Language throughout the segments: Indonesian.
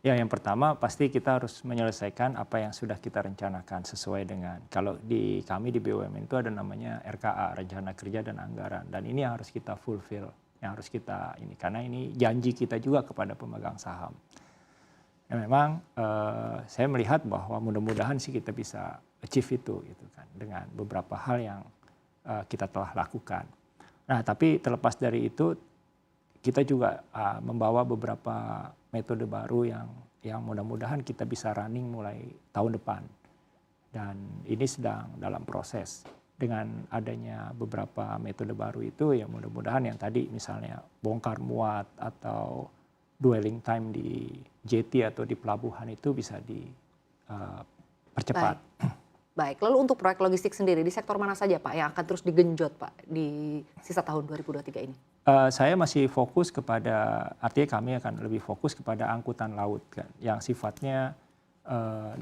Ya, yang pertama pasti kita harus menyelesaikan apa yang sudah kita rencanakan sesuai dengan kalau di kami di BUMN itu ada namanya RKA, Rencana Kerja dan Anggaran, dan ini yang harus kita fulfill, yang harus kita ini karena ini janji kita juga kepada pemegang saham. Ya, memang saya melihat bahwa mudah-mudahan sih kita bisa achieve itu gitu kan dengan beberapa hal yang kita telah lakukan. Nah, tapi terlepas dari itu kita juga membawa beberapa metode baru yang mudah-mudahan kita bisa running mulai tahun depan. Dan ini sedang dalam proses. Dengan adanya beberapa metode baru itu ya mudah-mudahan yang tadi misalnya bongkar muat atau dwelling time di jetty atau di pelabuhan itu bisa dipercepat. Baik, lalu untuk proyek logistik sendiri di sektor mana saja Pak yang akan terus digenjot Pak di sisa tahun 2023 ini? Saya masih fokus kepada, artinya kami akan lebih fokus kepada angkutan laut kan, yang sifatnya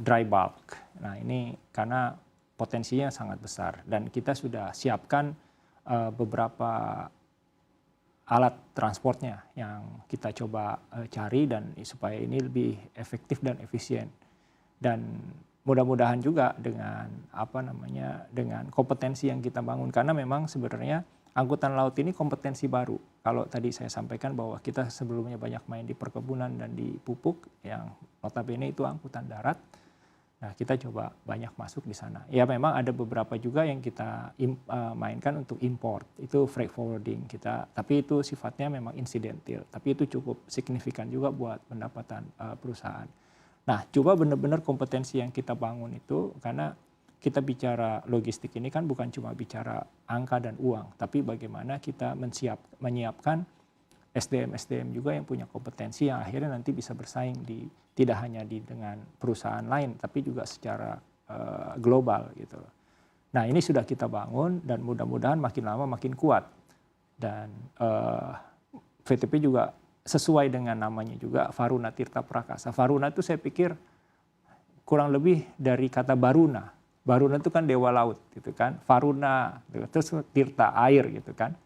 dry bulk. Nah ini karena potensinya sangat besar dan kita sudah siapkan beberapa alat transportnya yang kita coba cari dan supaya ini lebih efektif dan efisien. Dan mudah-mudahan juga dengan dengan kompetensi yang kita bangun karena memang sebenarnya angkutan laut ini kompetensi baru. Kalau tadi saya sampaikan bahwa kita sebelumnya banyak main di perkebunan dan di pupuk yang notabene itu angkutan darat. Nah, kita coba banyak masuk di sana. Ya memang ada beberapa juga yang kita mainkan untuk import. Itu freight forwarding kita, tapi itu sifatnya memang insidental. Tapi itu cukup signifikan juga buat pendapatan perusahaan. Nah, coba benar-benar kompetensi yang kita bangun itu karena kita bicara logistik ini kan bukan cuma bicara angka dan uang, tapi bagaimana kita menyiapkan SDM juga yang punya kompetensi yang akhirnya nanti bisa bersaing tidak hanya dengan perusahaan lain, tapi juga secara global gitu. Nah ini sudah kita bangun dan mudah-mudahan makin lama makin kuat. Dan VTP juga sesuai dengan namanya juga Varuna Tirta Prakasa. Varuna itu saya pikir kurang lebih dari kata Baruna. Baruna itu kan dewa laut gitu kan, Varuna, terus Tirta air gitu kan.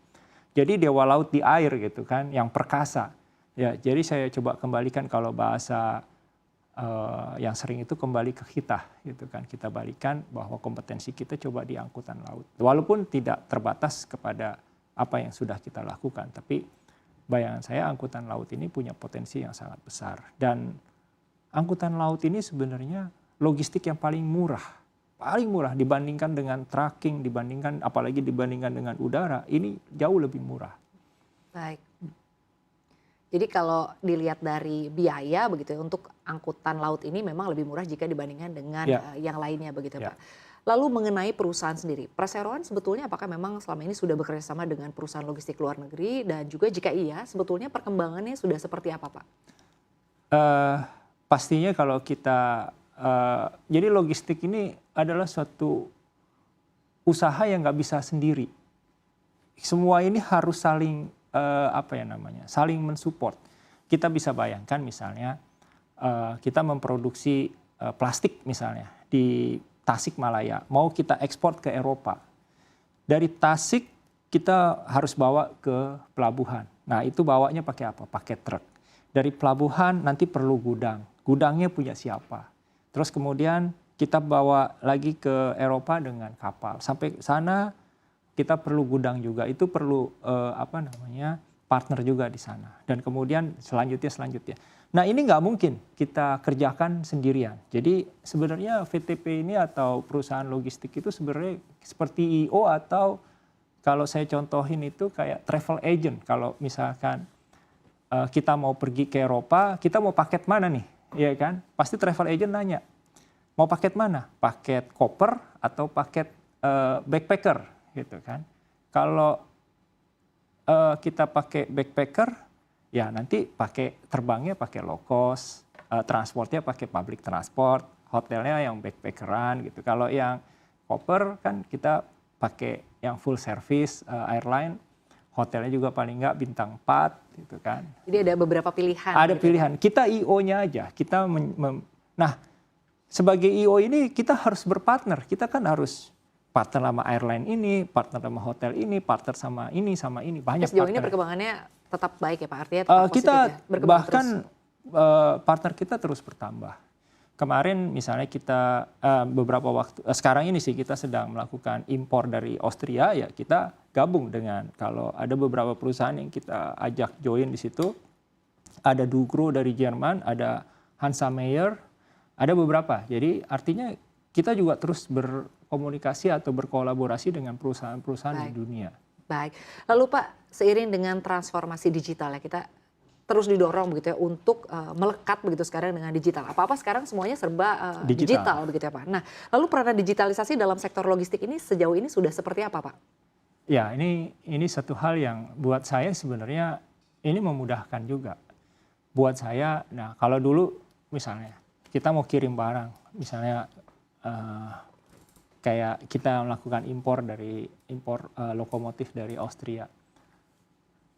Jadi dewa laut di air gitu kan, yang perkasa. Ya, jadi saya coba kembalikan kalau bahasa yang sering itu kembali ke kita gitu kan. Kita balikan bahwa kompetensi kita coba di angkutan laut. Walaupun tidak terbatas kepada apa yang sudah kita lakukan, tapi bayangan saya angkutan laut ini punya potensi yang sangat besar. Dan angkutan laut ini sebenarnya logistik yang paling murah dibandingkan dengan trucking, apalagi dibandingkan dengan udara, ini jauh lebih murah. Baik. Jadi kalau dilihat dari biaya begitu ya, untuk angkutan laut ini memang lebih murah jika dibandingkan dengan yang lainnya begitu Pak. Lalu mengenai perusahaan sendiri, Perseroan sebetulnya apakah memang selama ini sudah bekerja sama dengan perusahaan logistik luar negeri dan juga jika iya, sebetulnya perkembangannya sudah seperti apa Pak? Pastinya kalau kita jadi logistik ini adalah suatu usaha yang nggak bisa sendiri. Semua ini harus saling saling mensupport. Kita bisa bayangkan misalnya kita memproduksi plastik misalnya di Tasikmalaya, mau kita ekspor ke Eropa. Dari Tasik kita harus bawa ke pelabuhan. Nah itu bawanya pakai apa? Pakai truk. Dari pelabuhan nanti perlu gudang. Gudangnya punya siapa? Terus kemudian kita bawa lagi ke Eropa dengan kapal. Sampai sana kita perlu gudang juga. Itu perlu partner juga di sana. Dan kemudian selanjutnya. Nah ini nggak mungkin kita kerjakan sendirian. Jadi sebenarnya VTP ini atau perusahaan logistik itu sebenarnya seperti IO atau kalau saya contohin itu kayak travel agent. Kalau misalkan kita mau pergi ke Eropa, kita mau paket mana nih? Ya kan? Pasti travel agent nanya, mau paket mana? Paket koper atau paket backpacker gitu kan. Kalau kita pakai backpacker, ya nanti terbangnya pakai low cost, transportnya pakai public transport, hotelnya yang backpackeran gitu. Kalau yang koper kan kita pakai yang full service airline, hotelnya juga paling nggak bintang 4 gitu kan. Jadi ada beberapa pilihan. Ada pilihan. Kita IO-nya aja. Nah, sebagai IO ini kita harus berpartner. Kita kan harus partner sama airline ini, partner sama hotel ini, partner sama ini. Banyak sejauh partner. Ini perkembangannya tetap baik ya Pak? Artinya tetap kita positif ya? bahkan partner kita terus bertambah. Kemarin misalnya kita beberapa waktu sekarang ini sih kita sedang melakukan impor dari Austria, ya kita gabung dengan, kalau ada beberapa perusahaan yang kita ajak join di situ, ada Dugro dari Jerman, ada Hansa Meyer, ada beberapa. Jadi artinya kita juga terus berkomunikasi atau berkolaborasi dengan perusahaan-perusahaan di dunia. Baik, lalu Pak, seiring dengan transformasi digital ya, kita terus didorong begitu ya untuk melekat begitu sekarang dengan digital. Apa-apa sekarang semuanya serba digital begitu ya Pak. Nah, lalu peranan digitalisasi dalam sektor logistik ini sejauh ini sudah seperti apa Pak? Ya, ini satu hal yang buat saya sebenarnya ini memudahkan juga. Buat saya, nah kalau dulu misalnya kita mau kirim barang, misalnya kayak kita melakukan impor lokomotif dari Austria.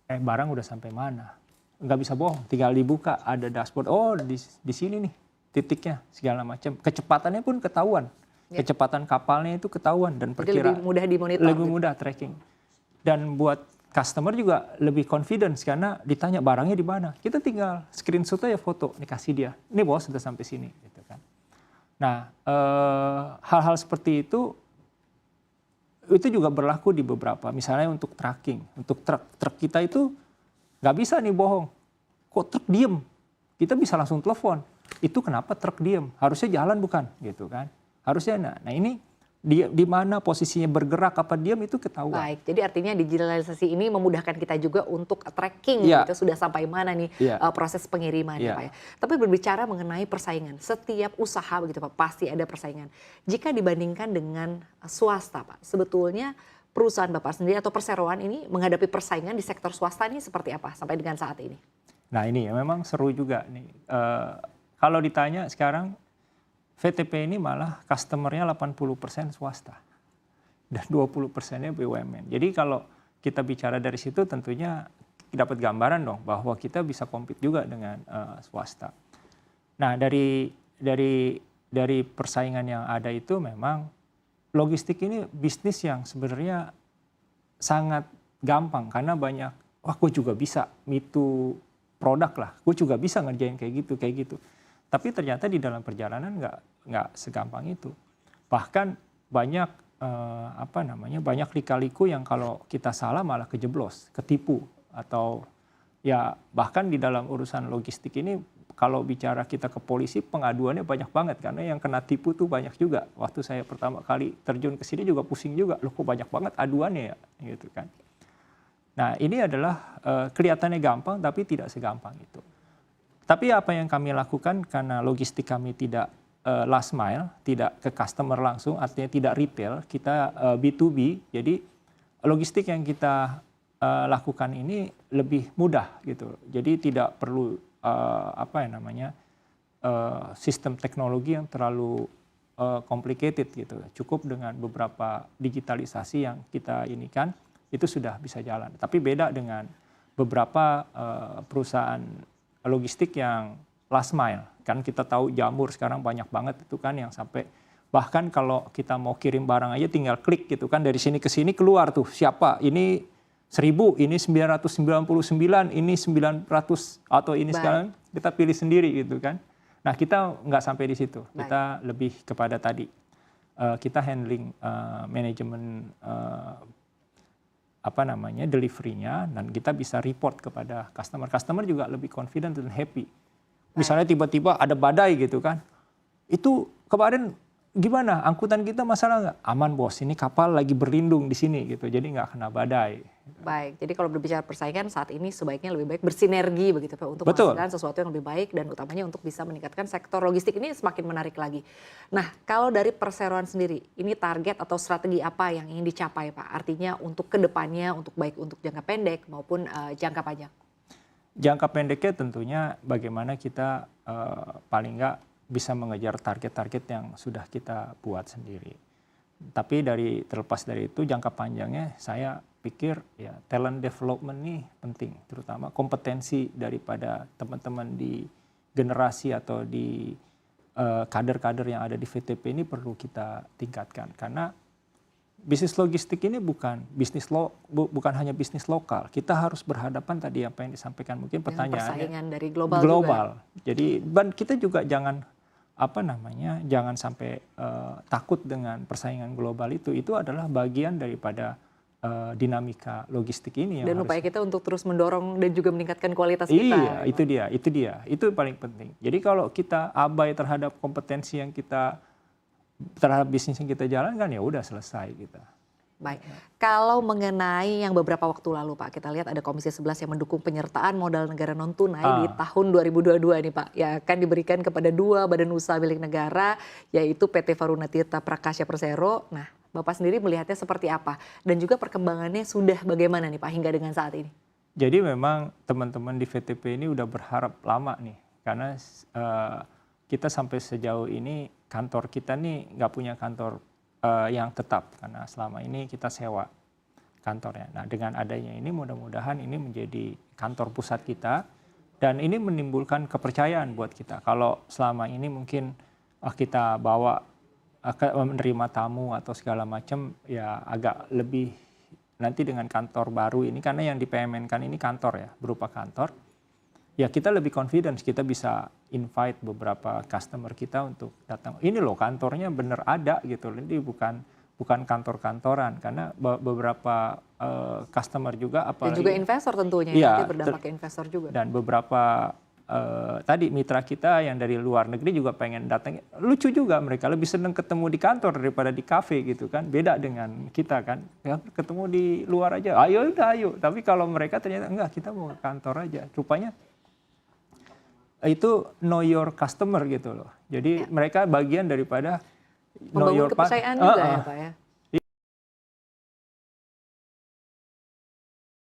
Barang udah sampai mana? Nggak bisa bohong, tinggal dibuka ada dashboard, oh di sini nih titiknya segala macam, kecepatannya pun ketahuan, kecepatan kapalnya itu ketahuan dan perkiraan lebih mudah dimonitor, lebih mudah tracking, dan buat customer juga lebih confidence karena ditanya barangnya di mana, kita tinggal screenshot aja foto, nih kasih dia, ini bos sudah sampai sini, gitu kan. Nah hal-hal seperti itu juga berlaku di beberapa, misalnya untuk tracking, untuk truk kita itu nggak bisa nih bohong, kok truk diem? Kita bisa langsung telepon. Itu kenapa truk diem? Harusnya jalan bukan, gitu kan? Harusnya. Nah ini di mana posisinya bergerak apa diam itu ketahuan. Baik, jadi artinya digitalisasi ini memudahkan kita juga untuk tracking, gitu, sudah sampai mana nih proses pengiriman, Pak ya. Tapi berbicara mengenai persaingan, setiap usaha begitu Pak pasti ada persaingan. Jika dibandingkan dengan swasta Pak, sebetulnya perusahaan Bapak sendiri atau perseroan ini menghadapi persaingan di sektor swasta ini seperti apa sampai dengan saat ini? Nah ini ya memang seru juga nih. Kalau ditanya sekarang VTP ini malah customer-nya 80% swasta dan 20%-nya BUMN. Jadi kalau kita bicara dari situ tentunya dapat gambaran dong bahwa kita bisa compete juga dengan swasta. Nah dari persaingan yang ada itu memang logistik ini bisnis yang sebenarnya sangat gampang karena banyak, wah gue juga bisa mitu produk lah, gue juga bisa ngerjain kayak gitu. Tapi ternyata di dalam perjalanan nggak segampang itu. Bahkan banyak banyak lika-liku yang kalau kita salah malah kejeblos, ketipu, atau ya bahkan di dalam urusan logistik ini kalau bicara kita ke polisi pengaduannya banyak banget karena yang kena tipu tuh banyak juga. Waktu saya pertama kali terjun ke sini juga pusing juga, loh kok banyak banget aduannya ya, gitu kan. Nah ini adalah kelihatannya gampang tapi tidak segampang itu. Tapi apa yang kami lakukan karena logistik kami tidak last mile, tidak ke customer langsung, artinya tidak retail, kita B2B. Jadi logistik yang kita lakukan ini lebih mudah gitu. Jadi tidak perlu sistem teknologi yang terlalu complicated gitu. Cukup dengan beberapa digitalisasi yang kita inikan itu sudah bisa jalan. Tapi beda dengan beberapa perusahaan logistik yang last mile. Kan kita tahu jamur sekarang banyak banget itu kan yang sampai bahkan kalau kita mau kirim barang aja tinggal klik gitu kan, dari sini ke sini keluar tuh siapa, ini 1000, ini 999, ini 900 atau ini sekarang kita pilih sendiri gitu kan. Nah kita nggak sampai di situ, kita lebih kepada tadi kita handling manajemen delivery-nya, dan kita bisa report kepada customer. Customer juga lebih confident dan happy. Misalnya tiba-tiba ada badai gitu kan, itu kemarin gimana angkutan kita masalah nggak? Aman bos, ini kapal lagi berlindung di sini gitu, jadi nggak kena badai. Baik, jadi kalau berbicara persaingan saat ini sebaiknya lebih baik bersinergi begitu Pak untuk menghasilkan sesuatu yang lebih baik dan utamanya untuk bisa meningkatkan sektor logistik ini semakin menarik lagi. Nah kalau dari perseroan sendiri, ini target atau strategi apa yang ingin dicapai Pak? Artinya untuk kedepannya, untuk baik untuk jangka pendek maupun jangka panjang. Jangka pendeknya tentunya bagaimana kita paling nggak bisa mengejar target-target yang sudah kita buat sendiri. Tapi terlepas dari itu jangka panjangnya saya pikir ya talent development ini penting, terutama kompetensi daripada teman-teman di generasi atau di kader-kader yang ada di VTP ini perlu kita tingkatkan karena bisnis logistik ini bukan bukan hanya bisnis lokal. Kita harus berhadapan tadi apa yang disampaikan mungkin pertanyaannya. Persaingan dari global juga. Jadi dan kita juga jangan jangan sampai takut dengan persaingan global itu. Itu adalah bagian daripada dinamika logistik ini. Dan upaya kita untuk terus mendorong dan juga meningkatkan kualitas kita. Iya, itu dia. Itu paling penting. Jadi kalau kita abai terhadap kompetensi yang kita terhadap bisnis yang kita jalankan, ya udah selesai kita. Baik, kalau mengenai yang beberapa waktu lalu Pak, kita lihat ada Komisi 11 yang mendukung penyertaan modal negara non tunai di tahun 2022 nih Pak, yang akan diberikan kepada 2 badan usaha milik negara, yaitu PT Varuna Tirta Prakasya Persero. Nah, Bapak sendiri melihatnya seperti apa? Dan juga perkembangannya sudah bagaimana nih Pak hingga dengan saat ini? Jadi memang teman-teman di VTP ini udah berharap lama nih, karena kita sampai sejauh ini kantor kita nih nggak punya kantor yang tetap, karena selama ini kita sewa kantornya. Nah, dengan adanya ini mudah-mudahan ini menjadi kantor pusat kita dan ini menimbulkan kepercayaan buat kita. Kalau selama ini mungkin kita bawa menerima tamu atau segala macam, ya agak lebih nanti dengan kantor baru ini, karena yang di PMN-kan ini kantor ya, berupa kantor. Ya kita lebih confidence, kita bisa invite beberapa customer kita untuk datang. Ini loh kantornya bener ada gitu. Ini bukan kantor-kantoran, karena beberapa customer juga dan juga investor tentunya, ya, nanti berdampak ke investor juga. Dan beberapa tadi mitra kita yang dari luar negeri juga pengen datang. Lucu juga, mereka lebih senang ketemu di kantor daripada di kafe gitu kan. Beda dengan kita kan, ya, ketemu di luar aja, ayo udah ayo. Tapi kalau mereka ternyata enggak, kita mau ke kantor aja. Rupanya itu know your customer gitu loh. Jadi mereka bagian daripada membangun kepercayaan juga ya Pak ya.